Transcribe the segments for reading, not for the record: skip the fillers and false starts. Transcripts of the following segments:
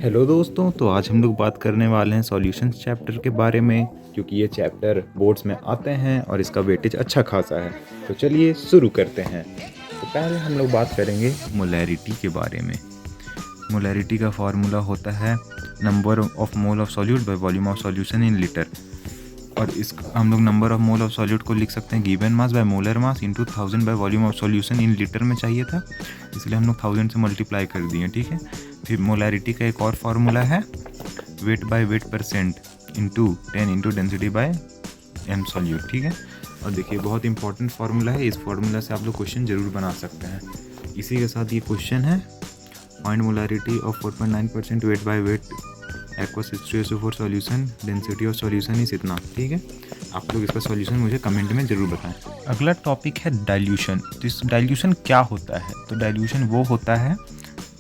Hello दोस्तों, तो आज हम लोग बात करने वाले हैं सॉल्यूशंस चैप्टर के बारे में, क्योंकि ये चैप्टर बोर्ड्स में आते हैं और इसका वेटेज अच्छा खासा है। तो चलिए शुरू करते हैं। तो पहले हम लोग बात करेंगे मोलैरिटी के बारे में। मोलैरिटी का फार्मूला होता है number of mole of solute by volume of solution in litre. और इस हम लोग number of mole of solute को लिख सकते हैं given mass by molar mass into 1000 by volume of solution in litre में चाहिए था, इसलिए हम लोग 1000 से मल्टीप्लाई कर दिए। ठीक है। फिर मोलैरिटी का एक और फार्मूला है weight by weight percent into 10 into density by M solute. ठीक है। और देखिए बहुत इंपॉर्टेंट फार्मूला है, इस फार्मूला से आप लोग क्वेश्चन जरूर बना सकते हैं। इसी के साथ ये क्वेश्चन है find molarity of 4.9% wait by wait aqueous H2SO4 solution, density of solution इस इतना। ठीक है। आप लोग इसका सॉल्यूशन मुझे कमेंट में ज़रूर बताएं। अगला टॉपिक है डाइल्यूशन। तो इस डाइल्यूशन क्या होता है? तो डाइल्यूशन वो होता है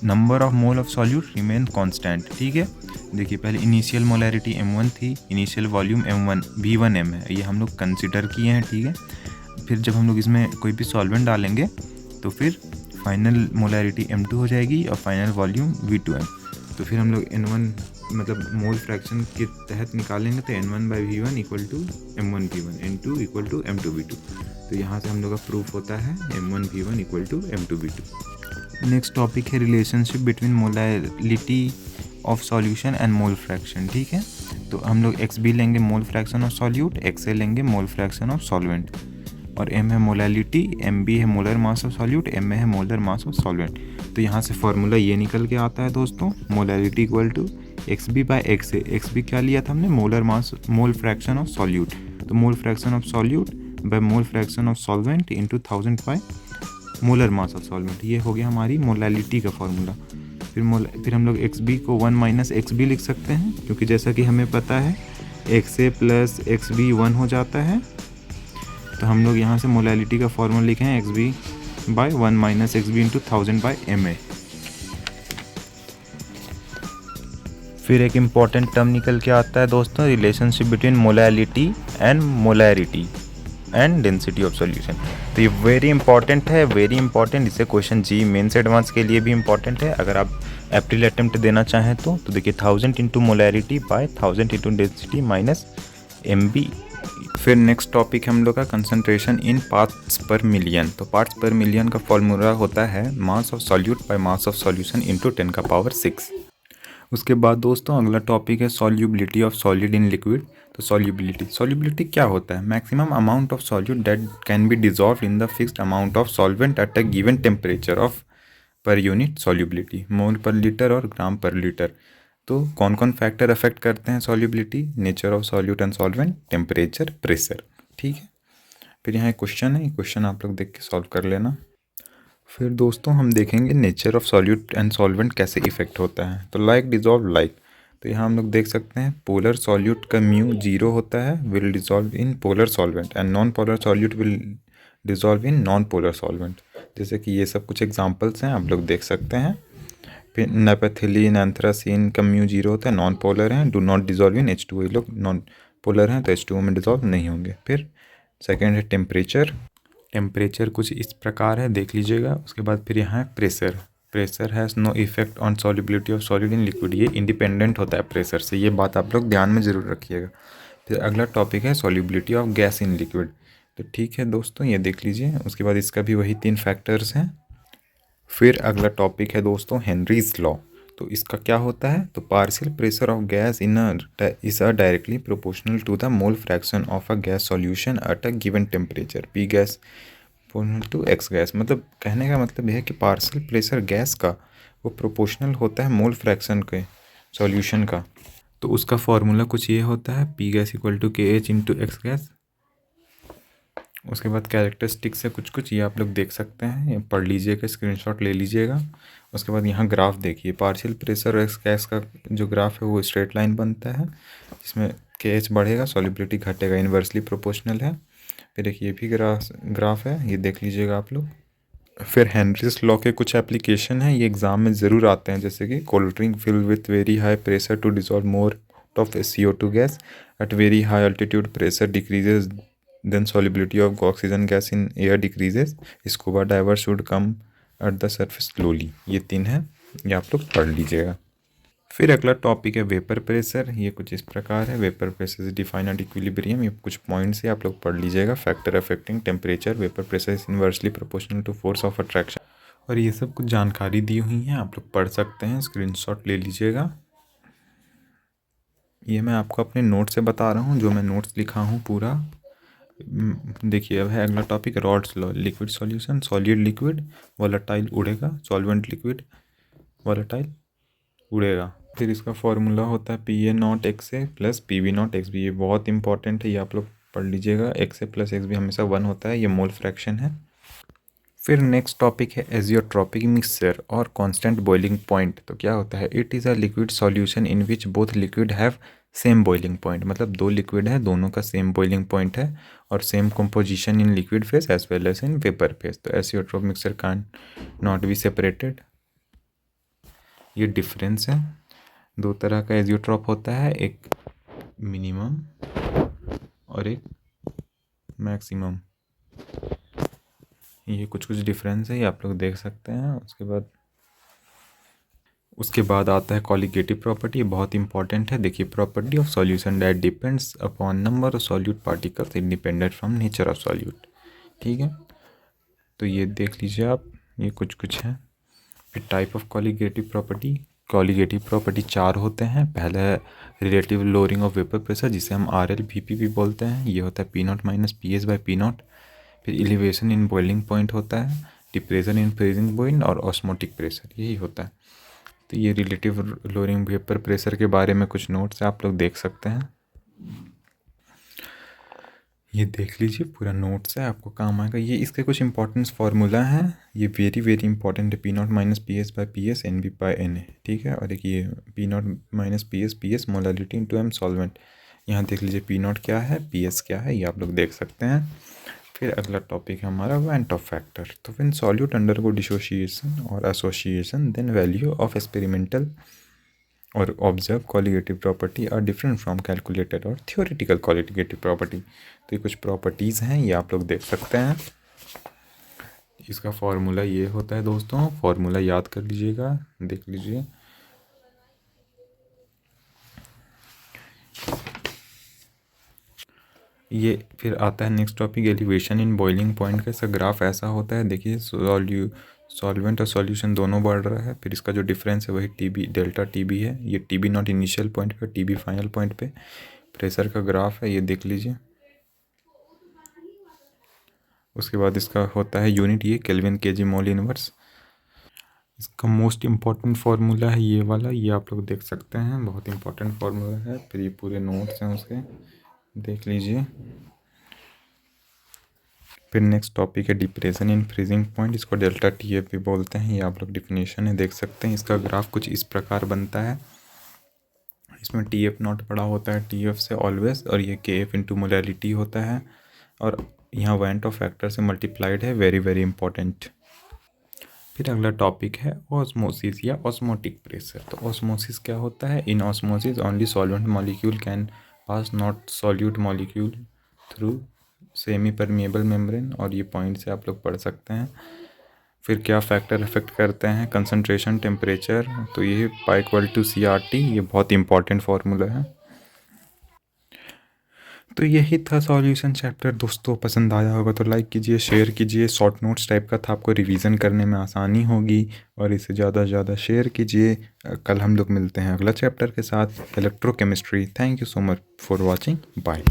number of mole of solute remain constant. ठीक है। देखिए पहले इनिशियल मोलैरिटी M1 थी, इनिशियल वॉल्यूम M1 V1M है, ये हम लोग कंसिडर किए हैं। ठीक है। फिर जब हम लोग इसमें कोई भी सॉल्वेंट डालेंगे तो फिर फाइनल मोलैरिटी M2 हो जाएगी और फाइनल वॉल्यूम V2M। तो फिर हम लोग N1 मतलब मोल फ्रैक्शन के तहत निकालेंगे तो N1/V1 equal to M1V1, N2 equal to M2V2। तो यहाँ से हम लोग का प्रूफ होता है M1V1 equal to M2V2। Next topic है relationship between molarity of solution and mole fraction. ठीक है। तो हम लोग XB लेंगे mole fraction of solute, XA लेंगे मोल फ्रैक्शन ऑफ सॉल्वेंट, और M है मोलैलिटी, MB है molar mass of solute, MA है मोलर मास ऑफ सॉल्वेंट। तो यहाँ से फार्मूला ये निकल के आता है दोस्तों, molality equal to XB/XA। XB क्या लिया था हमने? Molar mass, mole fraction of solute. तो mole fraction of solute by mole fraction of solvent into 1000 by molar mass of solvent. ये हो गया हमारी मोलैलिटी का फार्मूला। फिर हम लोग XB को 1 - XB लिख सकते हैं, क्योंकि जैसा कि हमें पता है XA + XB 1 हो जाता है। तो हम लोग यहाँ से मोलैलिटी का फार्मूला लिखे हैं XB/1 - XB into 1000 bye MA। फिर एक इम्पॉर्टेंट टर्म निकल के आता है दोस्तों, relationship between molality and molarity and density of solution. तो ये वेरी इंपॉर्टेंट है, वेरी इंपॉर्टेंट। इससे क्वेश्चन जी मेंस एडवांस के लिए भी इंपॉर्टेंट है। अगर आप अप्रैल अटेम्प्ट देना चाहें तो देखिए 1000 into molarity by 1000 into density minus MB। फिर नेक्स्ट टॉपिक हम लोग का concentration in parts per million. तो पार्ट्स पर मिलियन का फॉर्मूला होता है mass of solute by mass of solution into 10⁶। उसके बाद दोस्तों अगला टॉपिक है solubility of solid in liquid. तो सॉल्युबिलिटी क्या होता है? Maximum amount of solute that can be dissolve in the fixed amount of solvent eight a given temperature of per unit solubility, mole per litre और ग्राम पर litre. तो कौन कौन factor affect करते हैं solubility? Nature of solute and solvent, temperature, pressure. ठीक है। फिर यहाँ एक क्वेश्चन है, क्वेश्चन आप लोग देख के सॉल्व कर लेना। फिर दोस्तों हम देखेंगे nature of solute and solvent कैसे इफेक्ट होता है। तो लाइक डिजॉल्व लाइक। तो यहाँ हम लोग देख सकते हैं पोलर सॉल्यूट का म्यू 0 होता है, will dissolve in polar solvent, and non polar solute will dissolve in non polar solvent. जैसे कि ये सब कुछ एग्जांपल्स हैं, आप लोग देख सकते हैं। फिर नेपेथिलीन, एंथ्रासीन का म्यू 0 होता है, नॉन पोलर हैं, do not dissolve in H2O। ये लोग नॉन पोलर हैं तो H2O में डिजॉल्व नहीं होंगे। फिर सेकेंड है टेम्परेचर कुछ इस प्रकार है, देख लीजिएगा। उसके बाद फिर यहाँ है pressure has no effect on solubility of solid in liquid. ये इंडिपेंडेंट होता है प्रेशर से, ये बात आप लोग ध्यान में ज़रूर रखिएगा। फिर अगला टॉपिक है solubility of gas in liquid. तो ठीक है दोस्तों, ये देख लीजिए। उसके बाद इसका भी वही 3 फैक्टर्स हैं। फिर अगला टॉपिक है दोस्तों हेनरीज लॉ। तो इसका क्या होता है? तो partial pressure of gas is directly proportional to the mole fraction of a gas solution at a given temperature, P gas to X gas. मतलब कहने का मतलब यह है कि पार्शियल प्रेशर गैस का वो प्रोपोर्शनल होता है मोल फ्रैक्शन के सॉल्यूशन का। तो उसका फॉर्मूला कुछ ये होता है P gas equal to KH into X gas. उसके बाद कैरेक्टरिस्टिक्स है कुछ ये आप लोग देख सकते हैं, ये पढ़ लीजिएगा, स्क्रीनशॉट ले लीजिएगा। उसके बाद यहाँ ग्राफ देखिए, पार्शियल प्रेशर एक्स गैस का जो ग्राफ है वो स्ट्रेट लाइन बनता है, जिसमें KH बढ़ेगा, सॉल्युबिलिटी घटेगा, इन्वर्सली प्रोपोर्शनल है। फिर एक ये भी ग्राफ है, ये देख लीजिएगा आप लोग। फिर हेनरीज लॉ के कुछ एप्लीकेशन हैं, ये एग्जाम में ज़रूर आते हैं, जैसे कि cold drink fill with very high pressure to dissolve more of CO2 gas at very high altitude, pressure decreases then solubility of oxygen gas in air decreases, scuba diver should come at the surface slowly। ये 3 है, ये आप लोग पढ़ लीजिएगा। फिर अगला topic है वेपर प्रेशर। ये कुछ इस प्रकार है। Vapour pressure is defined at equilibrium. ये कुछ पॉइंट्स है, आप लोग पढ़ लीजिएगा। Factor affecting temperature, vapour pressure is inversely proportional to force of attraction. और ये सब कुछ जानकारी दी हुई है, आप लोग पढ़ सकते हैं, स्क्रीनशॉट ले लीजिएगा। ये मैं आपको अपने नोट से बता रहा हूँ, जो मैं नोट्स लिखा हूँ पूरा। देखिए अब है अगला topic Raoult's law. Liquid solution, solid liquid, volatile उड़ेगा, सॉल्वेंट लिक्विड, वोलेटाइल उड़ेगा। फिर इसका फॉर्मूला होता है P A nought X A plus P B nought X B. ये बहुत इंपॉर्टेंट है, ये आप लोग पढ़ लीजिएगा। X A plus X B हमेशा 1 होता है, ये मोल फ्रैक्शन है। फिर नेक्स्ट टॉपिक है एजियोट्रॉपिक मिक्सचर और कांस्टेंट बॉइलिंग पॉइंट। तो क्या होता है, it is a liquid solution in which both liquid have same boiling point. मतलब दो लिक्विड है, दोनों का सेम बॉइलिंग पॉइंट है और same composition in liquid phase as well as in vapour phase. तो azeotropic mixture cannot be separated. ये difference है। दो तरह का एजियोट्रॉप होता है, एक मिनिमम और एक मैक्सिमम। ये कुछ डिफरेंस है, ये आप लोग देख सकते हैं। उसके बाद आता है कॉलिगेटिव प्रॉपर्टी। ये बहुत इंपॉर्टेंट है। देखिए, property of solution that depends upon number of solute particles independent from nature of solute. ठीक है, तो ये देख लीजिए आप, ये कुछ है। फिर type of colligative property. Colligative property 4 होते हैं। पहला है relative lowering of vapour pressure, जिसे हम RLVP भी बोलते हैं। ये होता है P0 minus PS by P0। फिर एलिवेशन इन बॉइलिंग पॉइंट होता है, डिप्रेशन इन फ्रीजिंग पॉइंट और ऑस्मोटिक प्रेशर, यही होता है। तो ये रिलेटिव लोअरिंग वेपर प्रेशर के बारे में कुछ नोट्स आप लोग देख सकते हैं। ये देख लीजिए, पूरा नोट्स है, आपको काम आएगा। ये इसके कुछ इंपॉर्टेंस फार्मूला हैं, ये वेरी वेरी इंपॉर्टेंट है। P0 minus PS by PS NB by NA। ठीक है, और एक ये P0 minus PS molality into M solvent. यहाँ देख लीजिए P0 क्या है, PS क्या है, ये आप लोग देख सकते हैं। फिर अगला टॉपिक है हमारा वेंट ऑफ फैक्टर। तो व्हेन सॉल्यूट अंडरगो डिसोसिएशन और association then value of experimental और observe colligative property are different from calculated और थियोरेटिकल कॉलिगेटिव प्रॉपर्टी। तो ये कुछ प्रॉपर्टीज़ हैं, ये आप लोग देख सकते हैं। इसका फॉर्मूला ये होता है दोस्तों, फॉर्मूला याद कर लीजिएगा, देख लीजिए। ये फिर आता है next topic elevation in boiling point का। इसका ग्राफ ऐसा होता है, देखिए सॉल्वेंट और सॉल्यूशन दोनों बढ़ रहा है। फिर इसका जो डिफरेंस है वही TB डेल्टा TB है। ये TB नॉट इनिशियल पॉइंट पे, TB फाइनल पॉइंट पे। प्रेशर का ग्राफ है, ये देख लीजिए। उसके बाद इसका होता है यूनिट, ये केल्विन kg मोल इनवर्स। इसका मोस्ट इम्पॉर्टेंट फार्मूला है ये वाला, ये आप लोग देख सकते हैं, बहुत इंपॉर्टेंट फार्मूला है। फिर ये पूरे नोट्स हैं उसके, देख लीजिए। फिर नेक्स्ट टॉपिक है डिप्रेशन इन फ्रीजिंग पॉइंट। इसको डेल्टा TF भी बोलते हैं, ये आप लोग डिफिनेशन है देख सकते हैं। इसका ग्राफ कुछ इस प्रकार बनता है। इसमें TF नॉट बड़ा होता है TF से ऑलवेज, और ये KF इंटू मोलैलिटी होता है, और यहाँ वेंट ऑफ फैक्टर से मल्टीप्लाइड है, वेरी वेरी इंपॉर्टेंट। फिर अगला टॉपिक है ऑस्मोसिस या ऑस्मोटिक प्रेशर। तो ऑस्मोसिस क्या होता है, in osmosis only solvent molecule can pass not solute molecule through semi permeable membrane, और ये पॉइंट से आप लोग पढ़ सकते हैं। फिर क्या फैक्टर अफेक्ट करते हैं, कंसंट्रेशन, टेम्परेचर। तो ये पाई इक्वल टू CRT, ये बहुत इंपॉर्टेंट फार्मूला है। तो यही था सॉल्यूशन चैप्टर। दोस्तों पसंद आया होगा तो लाइक कीजिए, शेयर कीजिए। शॉर्ट नोट्स टाइप का था, आपको रिवीजन करने में आसानी होगी, और इसे ज़्यादा से ज़्यादा शेयर कीजिए। कल हम लोग मिलते हैं अगला चैप्टर के साथ, electrochemistry. Thank you so much for watching, bye.